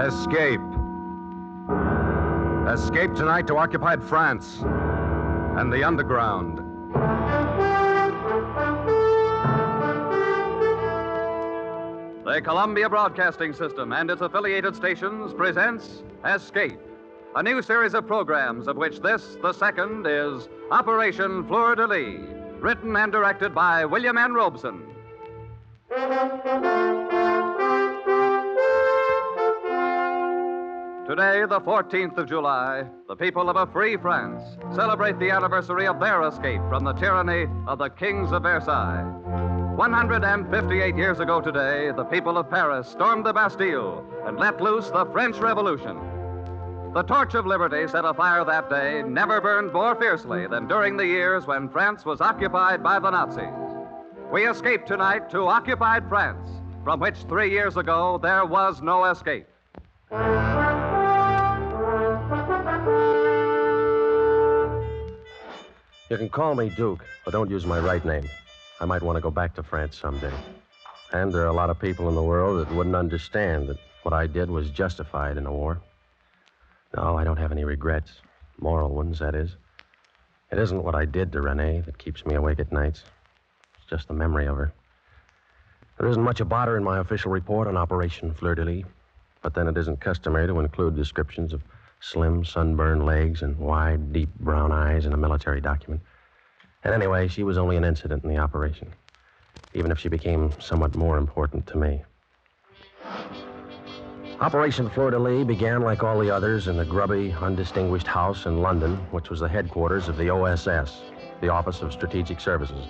Escape. Escape tonight to occupied France and the underground. The Columbia Broadcasting System and its affiliated stations presents Escape, a new series of programs of which this, the second, is Operation Fleur De Lys, written and directed by William N. Robeson. Today, the 14th of July, the people of a free France celebrate the anniversary of their escape from the tyranny of the kings of Versailles. 158 years ago today, the people of Paris stormed the Bastille and let loose the French Revolution. The torch of liberty set afire that day never burned more fiercely than during the years when France was occupied by the Nazis. We escape tonight to occupied France, from which 3 years ago there was no escape. You can call me Duke, but don't use my right name. I might want to go back to France someday. And there are a lot of people in the world that wouldn't understand that what I did was justified in a war. No, I don't have any regrets. Moral ones, that is. It isn't what I did to Renee that keeps me awake at nights. It's just the memory of her. There isn't much about her in my official report on Operation Fleur De Lys, but then it isn't customary to include descriptions of slim, sunburned legs and wide, deep brown eyes in a military document. And anyway, she was only an incident in the operation, even if she became somewhat more important to me. Operation Fleur De Lys began, like all the others, in the grubby, undistinguished house in London, which was the headquarters of the OSS, the Office of Strategic Services,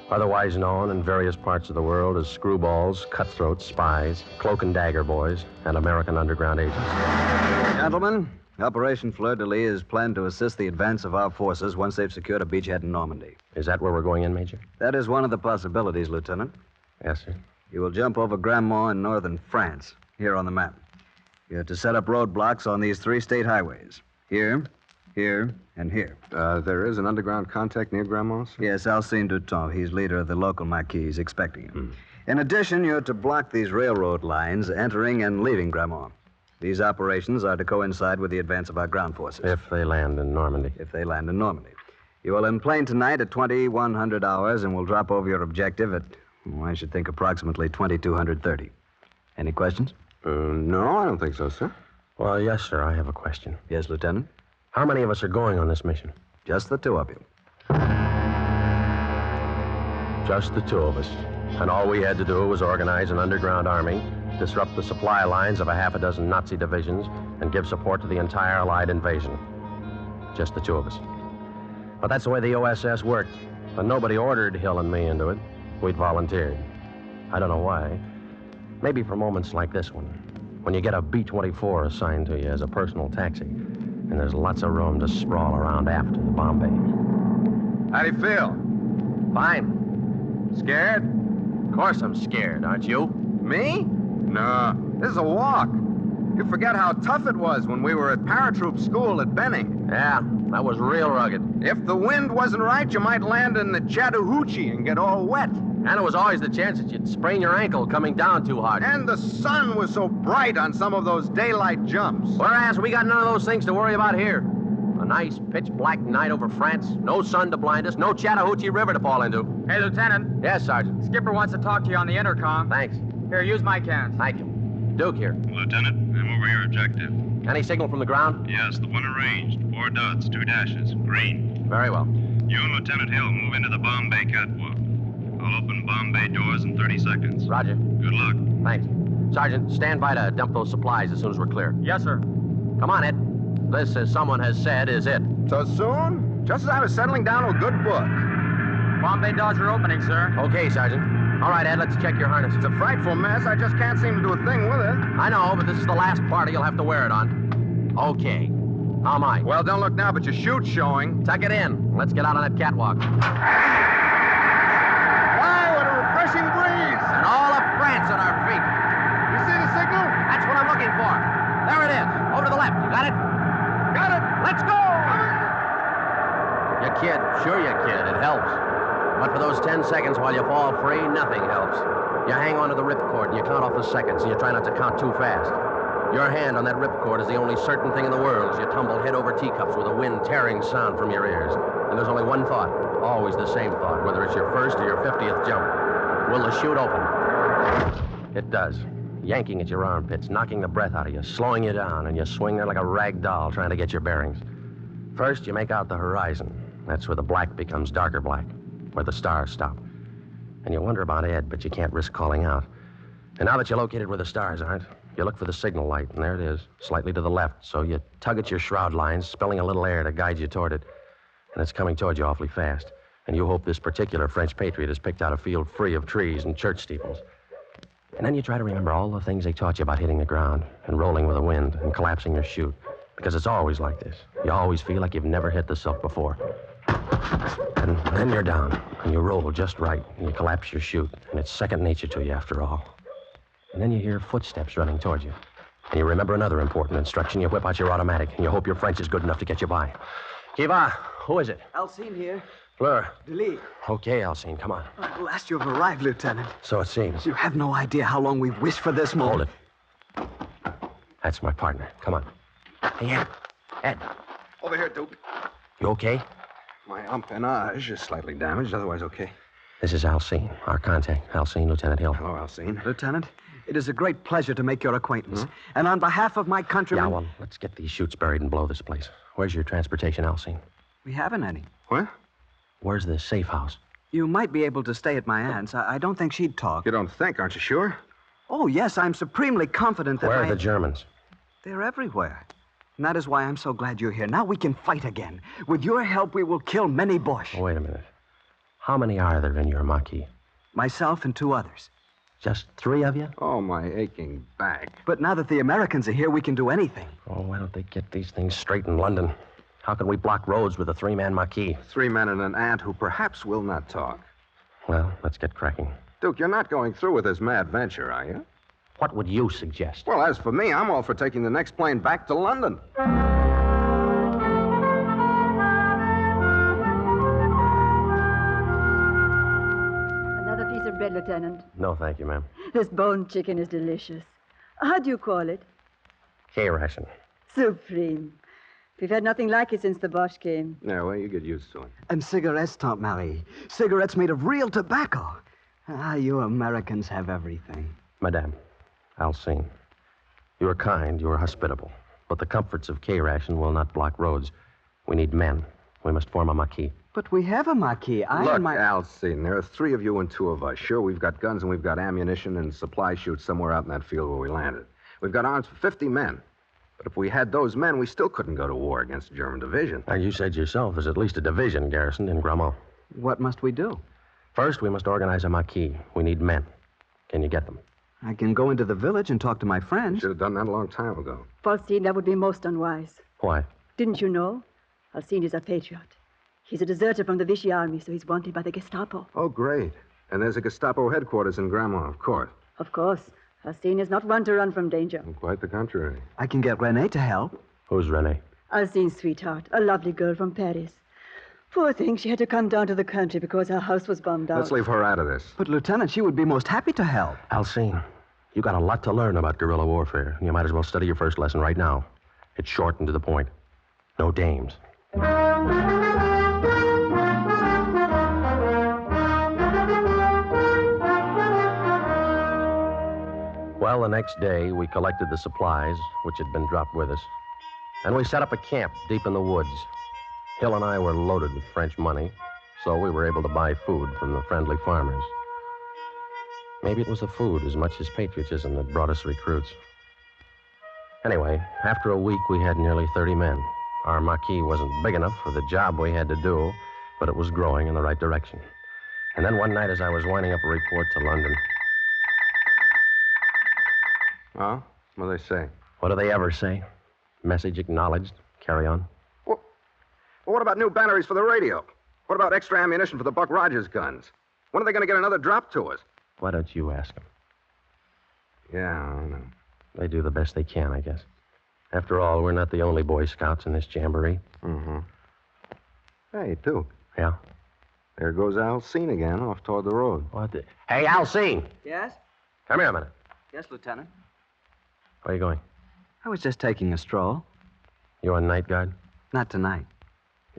otherwise known in various parts of the world as screwballs, cutthroats, spies, cloak and dagger boys, and American underground agents. Gentlemen, Operation Fleur De Lys is planned to assist the advance of our forces once they've secured a beachhead in Normandy. Is that where we're going in, Major? That is one of the possibilities, Lieutenant. Yes, sir. You will jump over Grandmont in northern France, here on the map. You have to set up roadblocks on these 3 state highways. Here, here, and here. There is an underground contact near Grandma's? Yes, Alcine Duton. He's leader of the local maquis. He's expecting him. In addition, you're to block these railroad lines entering and leaving Grandmont. These operations are to coincide with the advance of our ground forces. If they land in Normandy. If they land in Normandy. You will enplane tonight at 2100 hours and will drop over your objective at, I should think, approximately 2230. Any questions? No, I don't think so, sir. Well, yes, sir, I have a question. Yes, Lieutenant? How many of us are going on this mission? Just the 2 of you. Just the 2 of us. And all we had to do was organize an underground army, disrupt the supply lines of a half a dozen Nazi divisions, and give support to the entire Allied invasion. Just the 2 of us. But that's the way the OSS worked. And nobody ordered Hill and me into it. We'd volunteered. I don't know why. Maybe for moments like this one, when you get a B-24 assigned to you as a personal taxi, and there's lots of room to sprawl around after the Bombay. How do you feel? Fine. Scared? Of course I'm scared, aren't you? Me? No. This is a walk. You forget how tough it was when we were at paratroop school at Benning. Yeah, that was real rugged. If the wind wasn't right, you might land in the Chattahoochee and get all wet. And there was always the chance that you'd sprain your ankle coming down too hard. And the sun was so bright on some of those daylight jumps. Whereas we got none of those things to worry about here. A nice pitch-black night over France, no sun to blind us, no Chattahoochee River to fall into. Hey, Lieutenant. Yes, Sergeant. Skipper wants to talk to you on the intercom. Thanks. Here, use my cans. Thank you. Duke here. Lieutenant, I'm over your objective. Any signal from the ground? Yes, the one arranged. 4 dots, 2 dashes. Green. Very well. You and Lieutenant Hill move into the Bombay catwalk. I'll open Bombay doors in 30 seconds. Roger. Good luck. Thanks. Sergeant, stand by to dump those supplies as soon as we're clear. Yes, sir. Come on, Ed. This, as someone has said, is it. So soon? Just as I was settling down to a good book. Bombay doors are opening, sir. Okay, Sergeant. All right, Ed, let's check your harness. It's a frightful mess. I just can't seem to do a thing with it. I know, but this is the last party you'll have to wear it on. Okay. How am I? Well, don't look now, but your chute's showing. Tuck it in. Let's get out on that catwalk. Wow, what a refreshing breeze. And all of France on our feet. You see the signal? That's what I'm looking for. There it is. Over to the left. You got it? Got it. Let's go! You kid. Sure you kid. It helps. But for those 10 seconds while you fall free, nothing helps. You hang on to the ripcord and you count off the seconds and you try not to count too fast. Your hand on that ripcord is the only certain thing in the world as you tumble head over teacups with the wind tearing sound from your ears. And there's only one thought, always the same thought, whether it's your first or your 50th jump. Will the chute open? It does. Yanking at your armpits, knocking the breath out of you, slowing you down, and you swing there like a rag doll trying to get your bearings. First, you make out the horizon. That's where the black becomes darker black, where the stars stop. And you wonder about Ed, but you can't risk calling out. And now that you're located where the stars aren't, you look for the signal light, and there it is, slightly to the left. So you tug at your shroud lines, spilling a little air to guide you toward it. And it's coming toward you awfully fast. And you hope this particular French patriot has picked out a field free of trees and church steeples. And then you try to remember all the things they taught you about hitting the ground and rolling with the wind and collapsing your chute. Because it's always like this. You always feel like you've never hit the silk before. And then you're down, and you roll just right, and you collapse your chute, and it's second nature to you after all. And then you hear footsteps running toward you. And you remember another important instruction. You whip out your automatic, and you hope your French is good enough to get you by. Qui va? Who is it? Alcine here. Fleur. De Lys. Okay, Alcine, come on. At last you have arrived, Lieutenant. So it seems. You have no idea how long we've wished for this moment. Hold it. That's my partner. Come on. Hey, Ed. Ed. Over here, Duke. You okay? My empennage is slightly damaged, otherwise okay. This is Alcine, our contact. Alcine, Lieutenant Hill. Hello, Alcine. Lieutenant, it is a great pleasure to make your acquaintance. And on behalf of my countrymen... Yeah, well, let's get these chutes buried and blow this place. Where's your transportation, Alcine? We haven't any. What? Where's the safe house? You might be able to stay at my aunt's. I don't think she'd talk. You don't think, aren't you sure? Oh, yes, I'm supremely confident that Where are the Germans? They're everywhere. And that is why I'm so glad you're here. Now we can fight again. With your help, we will kill many Boche. Oh, wait a minute. How many are there in your Marquis? Myself and 2 others. Just 3 of you? Oh, my aching back. But now that the Americans are here, we can do anything. Oh, why don't they get these things straight in London? How can we block roads with a 3-man Marquis? 3 men and an aunt who perhaps will not talk. Well, let's get cracking. Duke, you're not going through with this mad venture, are you? What would you suggest? Well, as for me, I'm all for taking the next plane back to London. Another piece of bread, Lieutenant. No, thank you, ma'am. This bone chicken is delicious. How do you call it? K-ration. Supreme. We've had nothing like it since the Boche came. Yeah, well, you get used to it. And cigarettes, Tante Marie. Cigarettes made of real tobacco. Ah, you Americans have everything. Madame, Alcine, you are kind, you are hospitable. But the comforts of K-ration will not block roads. We need men. We must form a Marquis. But we have a Marquis. Look, Alcine, there are 3 of you and 2 of us. Sure, we've got guns and we've got ammunition and supply chutes somewhere out in that field where we landed. We've got arms for 50 men. But if we had those men, we still couldn't go to war against a German division. Now, you said yourself there's at least a division garrisoned in Grammont. What must we do? First, we must organize a Marquis. We need men. Can you get them? I can go into the village and talk to my You friends. should have done that a long time ago. Alcine, that would be most unwise. Why? Didn't you know? Alcine is a patriot. He's a deserter from the Vichy army, so he's wanted by the Gestapo. Oh, great. And there's a Gestapo headquarters in Grammont, of course. Of course. Alcine is not one to run from danger. Quite the contrary. I can get Renee to help. Who's Renee? Alcine's sweetheart, a lovely girl from Paris. Poor thing, she had to come down to the country because her house was bombed out. Let's leave her out of this. But, Lieutenant, she would be most happy to help. Alcine, you got a lot to learn about guerrilla warfare. You might as well study your first lesson right now. It's short and to the point. No dames. Well, the next day, we collected the supplies, which had been dropped with us, and we set up a camp deep in the woods. Hill and I were loaded with French money, so we were able to buy food from the friendly farmers. Maybe it was the food as much as patriotism that brought us recruits. Anyway, after a week, we had nearly 30 men. Our Marquis wasn't big enough for the job we had to do, but it was growing in the right direction. And then one night, as I was winding up a report to London... Oh? What do they say? What do they ever say? Message acknowledged. Carry on. Well, what about new batteries for the radio? What about extra ammunition for the Buck Rogers guns? When are they going to get another drop to us? Why don't you ask them? Yeah, I know. They do the best they can, I guess. After all, we're not the only Boy Scouts in this jamboree. Mm-hmm. Hey, Duke. Yeah? There goes Alcine again, off toward the road. What the... Hey, Alcine! Yes? Come here a minute. Yes, Lieutenant. Where are you going? I was just taking a stroll. You on night guard? Not tonight.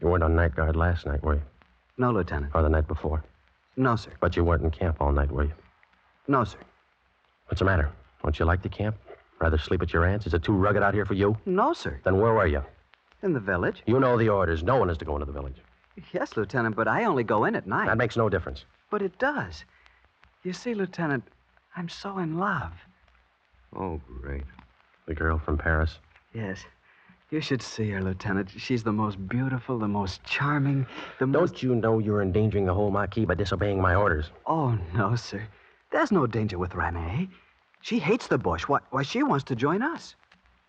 You weren't on night guard last night, were you? No, Lieutenant. Or the night before? No, sir. But you weren't in camp all night, were you? No, sir. What's the matter? Don't you like the camp? Rather sleep at your aunt's? Is it too rugged out here for you? No, sir. Then where were you? In the village. You know the orders. No one is to go into the village. Yes, Lieutenant, but I only go in at night. That makes no difference. But it does. You see, Lieutenant, I'm so in love. Oh, great. The girl from Paris? Yes. You should see her, Lieutenant. She's the most beautiful, the most charming, the most... Don't you know you're endangering the whole Marquis by disobeying my orders? Oh, no, sir. There's no danger with Renee. She hates the bush. Why, she wants to join us.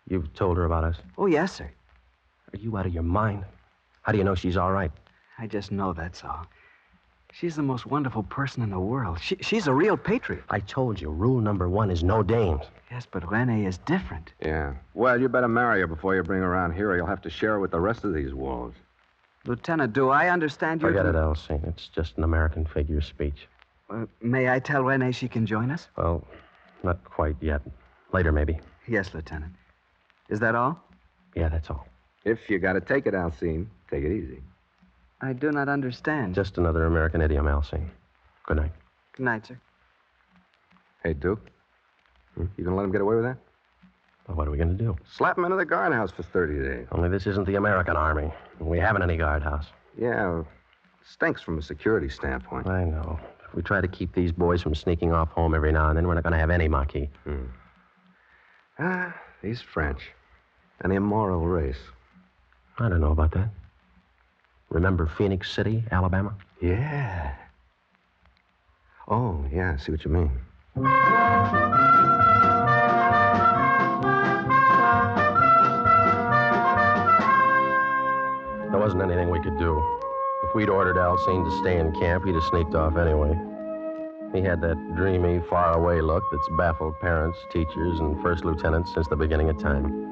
You've told her about us? Oh, yes, sir. Are you out of your mind? How do you know she's all right? I just know that's all. She's the most wonderful person in the world. She's a real patriot. I told you, rule number 1 is no dames. Yes, but Renee is different. Yeah. Well, you better marry her before you bring her around here, or you'll have to share her with the rest of these wolves. Lieutenant, do I understand you? Forget it, Elsie. It's just an American figure of speech. May I tell Renee she can join us? Well, not quite yet. Later, maybe. Yes, Lieutenant. Is that all? Yeah, that's all. If you got to take it, Alcine, take it easy. I do not understand. Just another American idiom, Elsie. Good night. Good night, sir. Hey, Duke. You gonna let him get away with that? Well, what are we going to do? Slap him into the guardhouse for 30 days. Only this isn't the American Army. We haven't any guardhouse. Yeah, stinks from a security standpoint. I know. If we try to keep these boys from sneaking off home every now and then, we're not going to have any Marquis. These French. An immoral race. I don't know about that. Remember Phoenix City, Alabama? Yeah. Oh, yeah, I see what you mean. There wasn't anything we could do. If we'd ordered Alcine to stay in camp, he'd have sneaked off anyway. He had that dreamy, faraway look that's baffled parents, teachers, and first lieutenants since the beginning of time.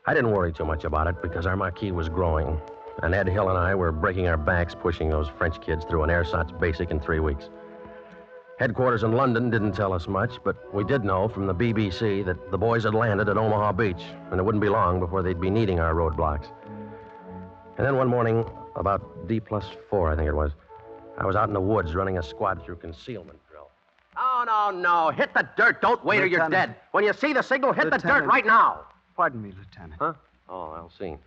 I didn't worry too much about it because our Marquis was growing, and Ed Hill and I were breaking our backs pushing those French kids through an ersatz basic in 3 weeks. Headquarters in London didn't tell us much, but we did know from the BBC that the boys had landed at Omaha Beach, and it wouldn't be long before they'd be needing our roadblocks. And then one morning, about D+4, I think it was, I was out in the woods running a squad through concealment drill. No. Hit the dirt. Don't wait or you're dead. When you see the signal, hit the dirt right now. Pardon me, Lieutenant. Huh? Oh, Alcine.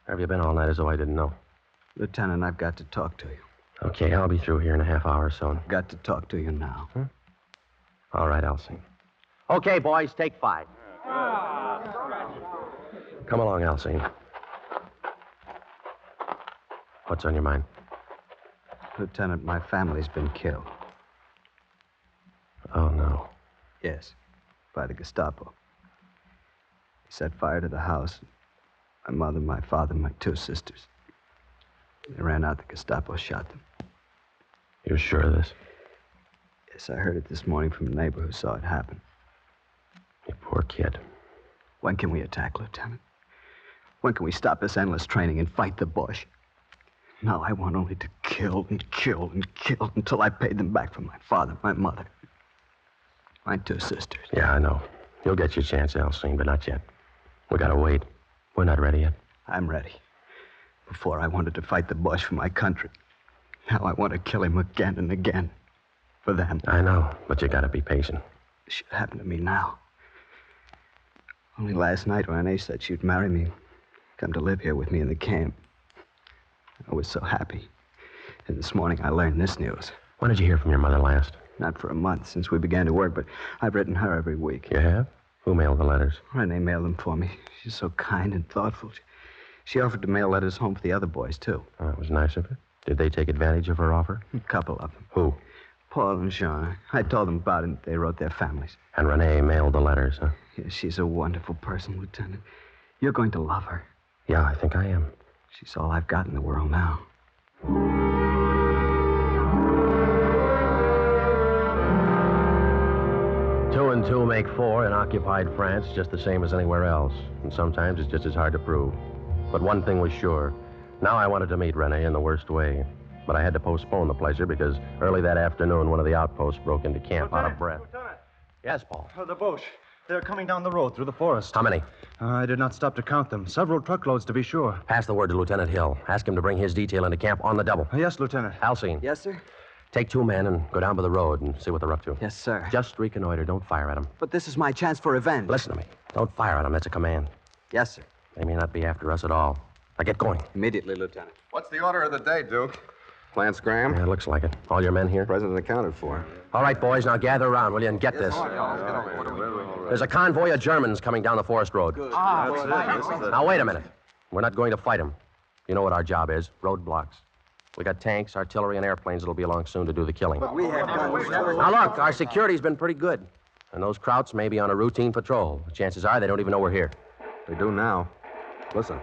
Where have you been all night as though I didn't know? Lieutenant, I've got to talk to you. Okay, I'll be through here in a half hour or so. Got to talk to you now. All right, Alcine. Okay, boys, take 5. Come along, Alcine. What's on your mind? Lieutenant, my family's been killed. Oh, no. Yes, by the Gestapo. They set fire to the house. My mother, my father, my 2 sisters. They ran out. The Gestapo shot them. You're sure of this? Yes, I heard it this morning from a neighbor who saw it happen. You poor kid. When can we attack, Lieutenant? When can we stop this endless training and fight the bush? No, I want only to kill and kill and kill until I pay them back for my father, my mother, my 2 sisters. Yeah, I know. You'll get your chance, Alcine, but not yet. We gotta wait. We're not ready yet. I'm ready. Before I wanted to fight the Boche for my country. Now I want to kill him again and again. For them. I know, but you gotta be patient. This should happen to me now. Only last night, Renee said she'd marry me. Come to live here with me in the camp. I was so happy. And this morning I learned this news. When did you hear from your mother last? Not for a month since we began to work, but I've written her every week. You have? Who mailed the letters? Renee mailed them for me. She's so kind and thoughtful. She offered to mail letters home for the other boys, too. Oh, that was nice of her. Did they take advantage of her offer? A couple of them. Who? Paul and Jean. I told them about it, and they wrote their families. And Renee mailed the letters, huh? Yes, she's a wonderful person, Lieutenant. You're going to love her. Yeah, I think I am. She's all I've got in the world now. 2 and 2 make 4 in occupied France, just the same as anywhere else. And sometimes it's just as hard to prove. But one thing was sure. Now I wanted to meet Renee in the worst way. But I had to postpone the pleasure because early that afternoon, one of the outposts broke into camp out of breath. Lieutenant. Yes, Paul. The Boche. They're coming down the road through the forest. How many? I did not stop to count them. Several truckloads, to be sure. Pass the word to Lieutenant Hill. Ask him to bring his detail into camp on the double. Yes, Lieutenant. Alcine. Yes, sir? Take 2 men and go down by the road and see what they're up to. Yes, sir. Just reconnoiter. Don't fire at them. But this is my chance for revenge. Listen to me. Don't fire at them. That's a command. Yes, sir. They may not be after us at all. Now get going. Immediately, Lieutenant. What's the order of the day, Duke? Lance Graham? Yeah, it looks like it. All your men here? Present and accounted for. All right, boys, now gather around, will you, and get this. There's a convoy of Germans coming down the forest road. Now, wait a minute. We're not going to fight them. You know what our job is. Roadblocks. We got tanks, artillery, and airplanes that'll be along soon to do the killing. We have guns. Now, look, our security's been pretty good. And those Krauts may be on a routine patrol. The chances are they don't even know we're here. They do now. Listen.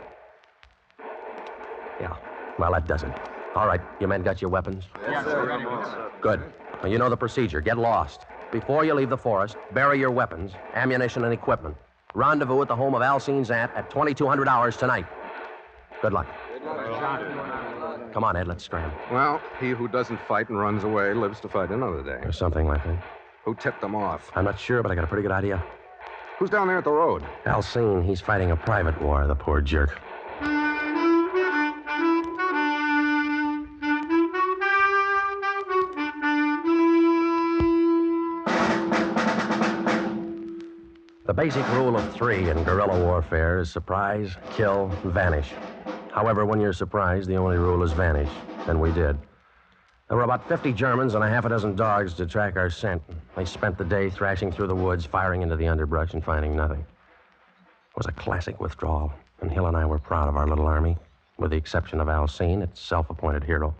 Yeah, well, that does it. All right, you men got your weapons? Yes, sir. Good. Well, you know the procedure. Get lost. Before you leave the forest, bury your weapons, ammunition, and equipment. Rendezvous at the home of Alcine's aunt at 2200 hours tonight. Good luck. Come on, Ed, let's scram. Well, he who doesn't fight and runs away lives to fight another day. Or something like that. Who tipped them off? I'm not sure, but I got a pretty good idea. Who's down there at the road? Alcine, he's fighting a private war, the poor jerk. The basic rule of 3 in guerrilla warfare is surprise, kill, vanish. However, when you're surprised, the only rule is vanish. And we did. There were about 50 Germans and a half a dozen dogs to track our scent. They spent the day thrashing through the woods, firing into the underbrush, and finding nothing. It was a classic withdrawal, and Hill and I were proud of our little army, with the exception of Alcine, its self-appointed hero.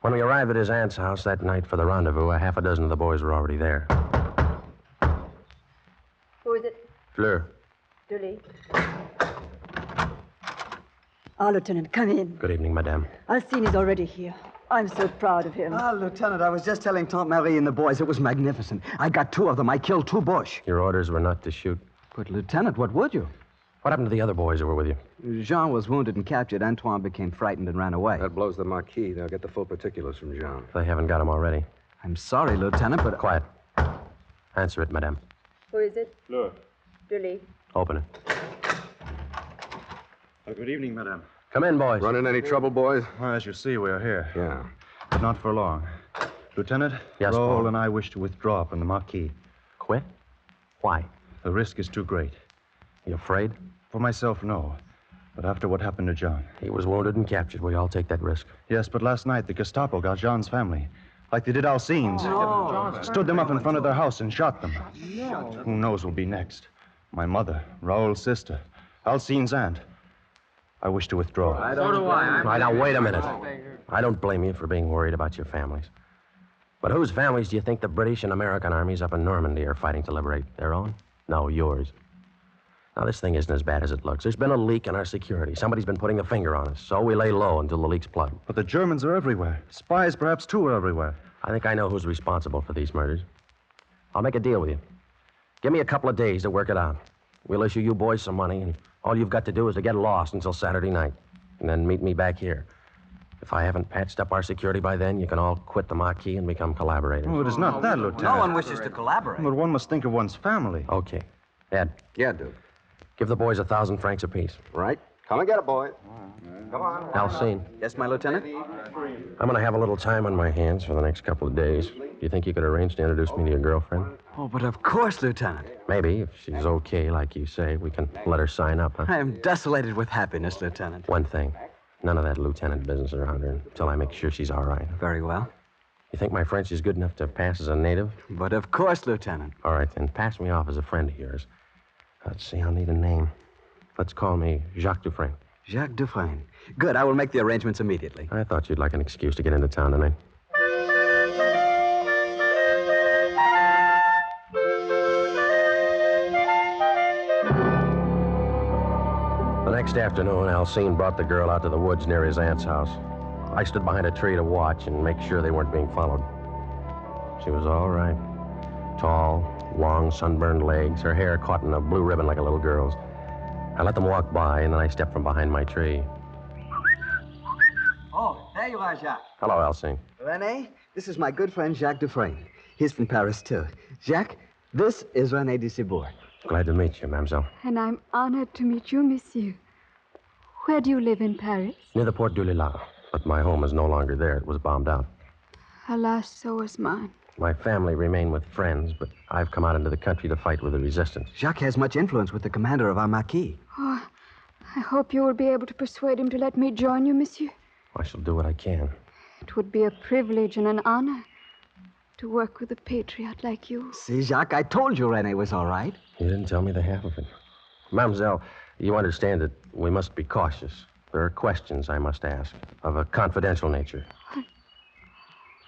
When we arrived at his aunt's house that night for the rendezvous, a half a dozen of the boys were already there. Who is it? Fleur. De Lys. Lieutenant, come in. Good evening, madame. Alcine is already here. I'm so proud of him. Lieutenant, I was just telling Tante Marie and the boys it was magnificent. I got 2 of them. I killed 2 Boche. Your orders were not to shoot. But, Lieutenant, what would you? What happened to the other boys who were with you? Jean was wounded and captured. Antoine became frightened and ran away. That blows the Marquis. They'll get the full particulars from John. They haven't got him already. I'm sorry, Lieutenant, but... Quiet. Answer it, madame. Who is it? Fleur. De Lys. Open it. Good evening, madame. Come in, boys. Run in any trouble, boys? Well, as you see, we are here. Yeah. But not for long. Lieutenant, Yes, Raoul Paul. and I wish to withdraw from the Marquis. Quit? Why? The risk is too great. You afraid? For myself, no. But after what happened to John. He was wounded and captured. We all take that risk. Yes, but last night the Gestapo got John's family. Like they did Alcine's. Stood them up in front of their house and shot them. Who knows what'll be next? My mother, Raoul's sister, Alcine's aunt. I wish to withdraw. So do I. All right, now, wait a minute. I don't blame you for being worried about your families. But whose families do you think the British and American armies up in Normandy are fighting to liberate? Their own? No, yours. Now, this thing isn't as bad as it looks. There's been a leak in our security. Somebody's been putting a finger on us, so we lay low until the leak's plugged. But the Germans are everywhere. Spies, perhaps, too, are everywhere. I think I know who's responsible for these murders. I'll make a deal with you. Give me a couple of days to work it out. We'll issue you boys some money, and all you've got to do is to get lost until Saturday night, and then meet me back here. If I haven't patched up our security by then, you can all quit the Marquis and become collaborators. Oh, it is not that, Lieutenant. No one wishes to collaborate. But one must think of one's family. Okay. Ed, Yeah, Duke. give the boys 1,000 francs apiece. Right? Come and get it, boy. Come on. Alcine, Yes, my lieutenant? I'm going to have a little time on my hands for the next couple of days. Do you think you could arrange to introduce me to your girlfriend? Oh, but of course, Lieutenant. Maybe, if she's okay, like you say, we can let her sign up, huh? I am desolated with happiness, Lieutenant. One thing. None of that lieutenant business around her until I make sure she's all right. Very well. You think my French is good enough to pass as a native? But of course, Lieutenant. All right, then pass me off as a friend of yours. Let's see, I'll need a name. Let's call me Jacques Dufresne. Jacques Dufresne. Good, I will make the arrangements immediately. I thought you'd like an excuse to get into town tonight. The next afternoon, Alcine brought the girl out to the woods near his aunt's house. I stood behind a tree to watch and make sure they weren't being followed. She was all right. Tall, long, sunburned legs, her hair caught in a blue ribbon like a little girl's. I let them walk by, and then I stepped from behind my tree. Oh, there you are, Jacques. Hello, Alcine. René, this is my good friend Jacques Dufresne. He's from Paris, too. Jacques, this is René de Cibourg. Glad to meet you, mademoiselle. And I'm honored to meet you, monsieur. Where do you live in Paris? Near the Porte de Lys. But my home is no longer there. It was bombed out. Alas, so was mine. My family remain with friends, but I've come out into the country to fight with the resistance. Jacques has much influence with the commander of our Marquis. Oh, I hope you will be able to persuade him to let me join you, monsieur. I shall do what I can. It would be a privilege and an honor to work with a patriot like you. See, Jacques, I told you Rene was all right. You didn't tell me the half of it. Mademoiselle, you understand that we must be cautious. There are questions I must ask of a confidential nature.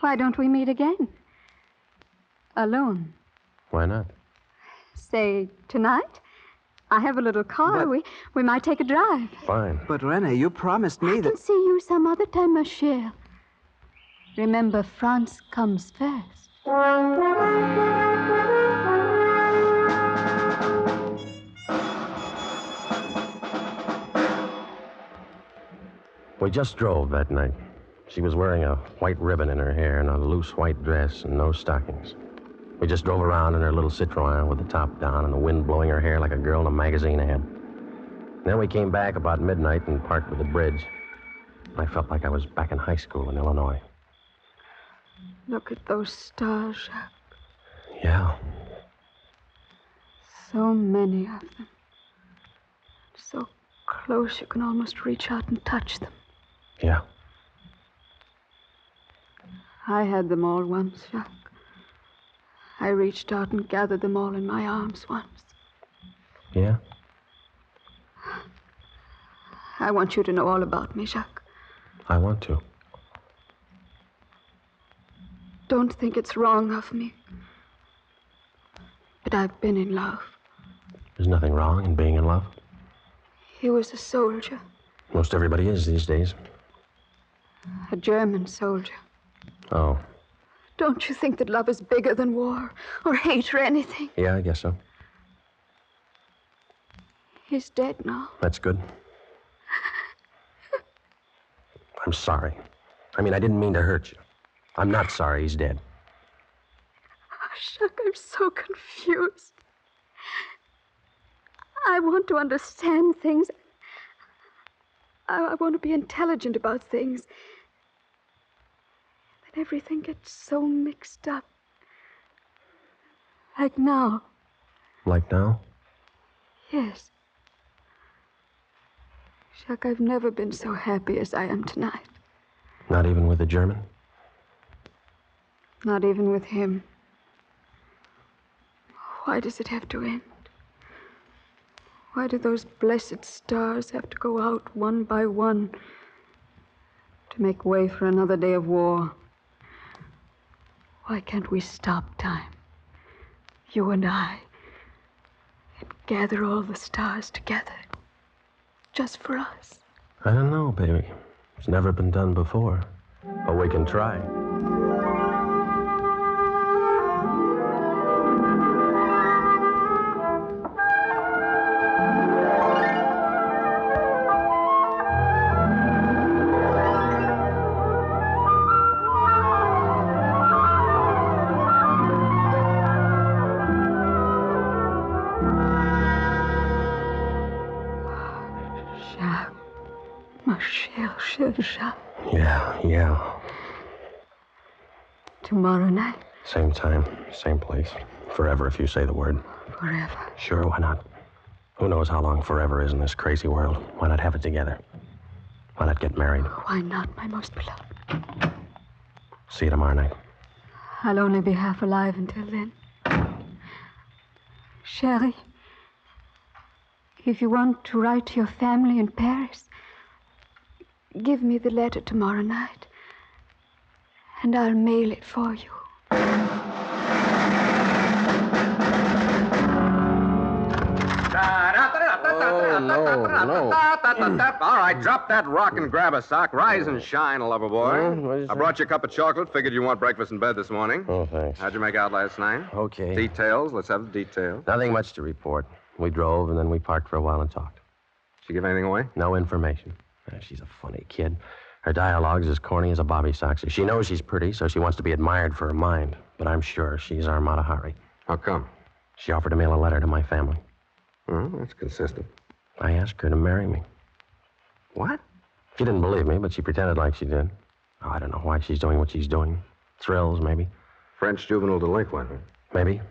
Why don't we meet again? Alone. Why not? Say, tonight? I have a little car. But- We might take a drive. Fine. But, Rene, you promised me I that... can see you some other time, ma chère. Remember, France comes first. We just drove that night. She was wearing a white ribbon in her hair and a loose white dress and no stockings. We just drove around in her little Citroën with the top down and the wind blowing her hair like a girl in a magazine ad. Then we came back about midnight and parked by the bridge. I felt like I was back in high school in Illinois. Look at those stars, Jacques. Yeah. So many of them. So close you can almost reach out and touch them. Yeah. I had them all once, Jacques. I reached out and gathered them all in my arms once. Yeah? I want you to know all about me, Jacques. I want to. Don't think it's wrong of me. But I've been in love. There's nothing wrong in being in love. He was a soldier, Most everybody is these days. a German soldier. Oh, Don't you think that love is bigger than war or hate or anything? yeah, I guess so. He's dead now. That's good. I'm sorry. I mean, I didn't mean to hurt you. I'm not sorry he's dead. Jacques, I'm so confused. I want to understand things. I want to be intelligent about things. But everything gets so mixed up. Like now. Like now? Yes. Jacques, I've never been so happy as I am tonight. Not even with the German? Not even with him. Why does it have to end? Why do those blessed stars have to go out one by one to make way for another day of war? Why can't we stop time, you and I, and gather all the stars together, just for us? I don't know, baby. It's never been done before. But we can try. Jacques, ma cher Jacques. Yeah. Tomorrow night, Same time, same place. Forever if you say the word. forever. Sure, why not? Who knows how long forever is in this crazy world? Why not have it together? Why not get married? Why not, my most beloved? See you tomorrow night. I'll only be half alive until then. Chérie, if you want to write to your family in Paris, give me the letter tomorrow night, and I'll mail it for you. Oh, no. All right, drop that rock and grab a sock. Rise and shine, lover boy. I brought you a cup of chocolate. Figured you want breakfast in bed this morning. Oh, thanks. How'd you make out last night? Okay. Details. Let's have the details. Nothing much to report. We drove, and then we parked for a while and talked. Did she give anything away? No information. She's a funny kid. Her dialogue's as corny as a bobby soxer. She knows she's pretty, so she wants to be admired for her mind. But I'm sure she's our Mata Hari. How come? She offered to mail a letter to my family. Oh, that's consistent. I asked her to marry me. What? She didn't believe me, but she pretended like she did. Oh, I don't know why she's doing what she's doing. Thrills, maybe. French juvenile delinquent. Maybe.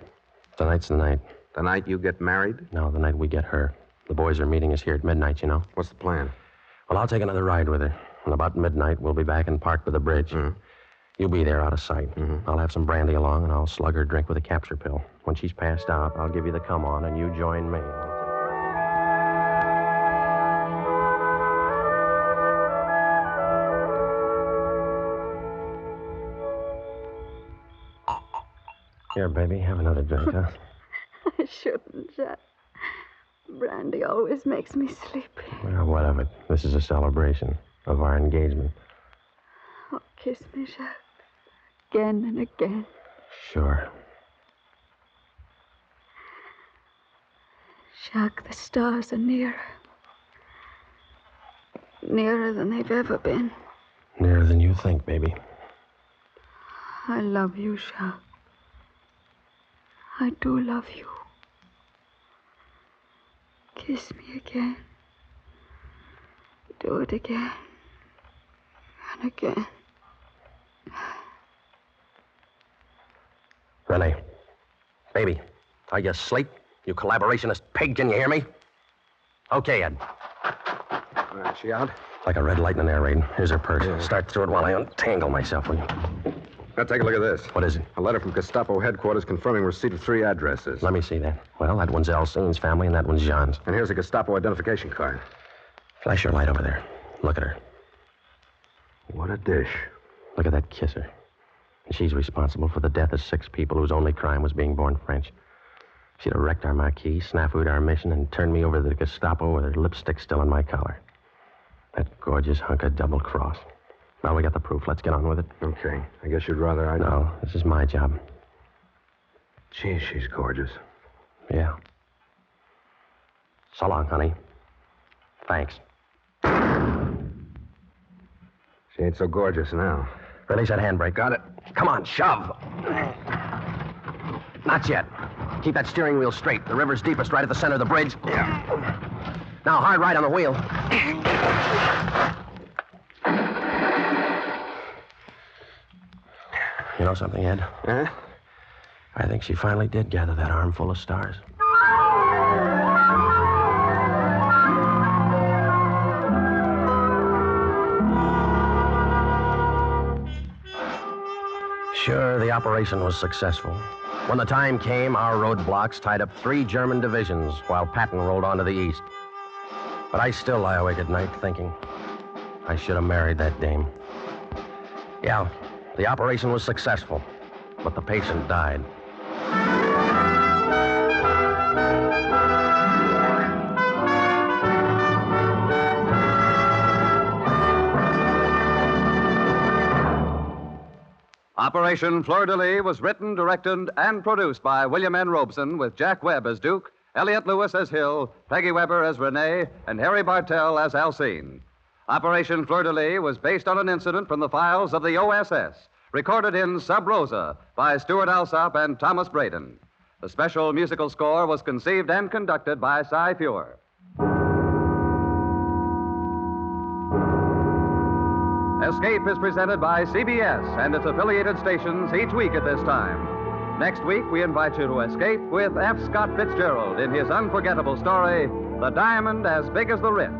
Tonight's the night. The night you get married? No, the night we get her. The boys are meeting us here at midnight, you know. What's the plan? Well, I'll take another ride with her. And about midnight, we'll be back and parked by the bridge. Mm-hmm. You'll be there out of sight. Mm-hmm. I'll have some brandy along, and I'll slug her drink with a capture pill. When she's passed out, I'll give you the come on, and you join me. Here, baby, have another drink, huh? I shouldn't, Jack. Brandy always makes me sleepy. Well, what of it? This is a celebration of our engagement. Oh, kiss me, Jack. Again and again. Sure. Jack, the stars are nearer. Nearer than they've ever been. Nearer than you think, baby. I love you, Jack. I do love you. Kiss me again. Do it again. And again. Renee. Baby, are you asleep? You collaborationist pig, can you hear me? Okay, Ed. All right, she out? Like a red light in an air raid. Here's her purse. Yeah. Start through it while I untangle myself, will you? Now, take a look at this. What is it? A letter from Gestapo headquarters confirming receipt of 3 addresses. Let me see that. Well, that one's Alcine's family, and that one's Jean's. And here's a Gestapo identification card. Flash your light over there. Look at her. What a dish. Look at that kisser. And she's responsible for the death of 6 people whose only crime was being born French. She'd have wrecked our marquee, snafu'd our mission, and turned me over to the Gestapo with her lipstick still in my collar. That gorgeous hunk of double cross. Well, we got the proof. Let's get on with it. Okay. I guess you'd rather I... No, this is my job. Gee, she's gorgeous. Yeah. So long, honey. Thanks. She ain't so gorgeous now. Release that handbrake. Got it. Come on, shove. Not yet. Keep that steering wheel straight. The river's deepest right at the center of the bridge. Yeah. Now, hard right on the wheel. You know something, Ed? Huh? I think she finally did gather that armful of stars. Sure, the operation was successful. When the time came, our roadblocks tied up 3 German divisions while Patton rolled on to the east. But I still lie awake at night thinking I should have married that dame. Yeah, the operation was successful, but the patient died. Operation Fleur De Lys was written, directed, and produced by William N. Robeson with Jack Webb as Duke, Elliot Lewis as Hill, Peggy Weber as Renee, and Harry Bartell as Alcine. Operation Fleur De Lys was based on an incident from the files of the OSS, recorded in Sub Rosa by Stuart Alsop and Thomas Braden. The special musical score was conceived and conducted by Cy Feuer. Escape is presented by CBS and its affiliated stations each week at this time. Next week, we invite you to escape with F. Scott Fitzgerald in his unforgettable story, The Diamond as Big as the Ritz.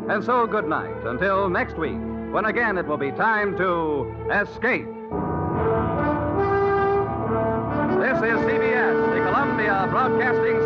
And so, good night until next week, when again it will be time to escape. This is CBS, the Columbia Broadcasting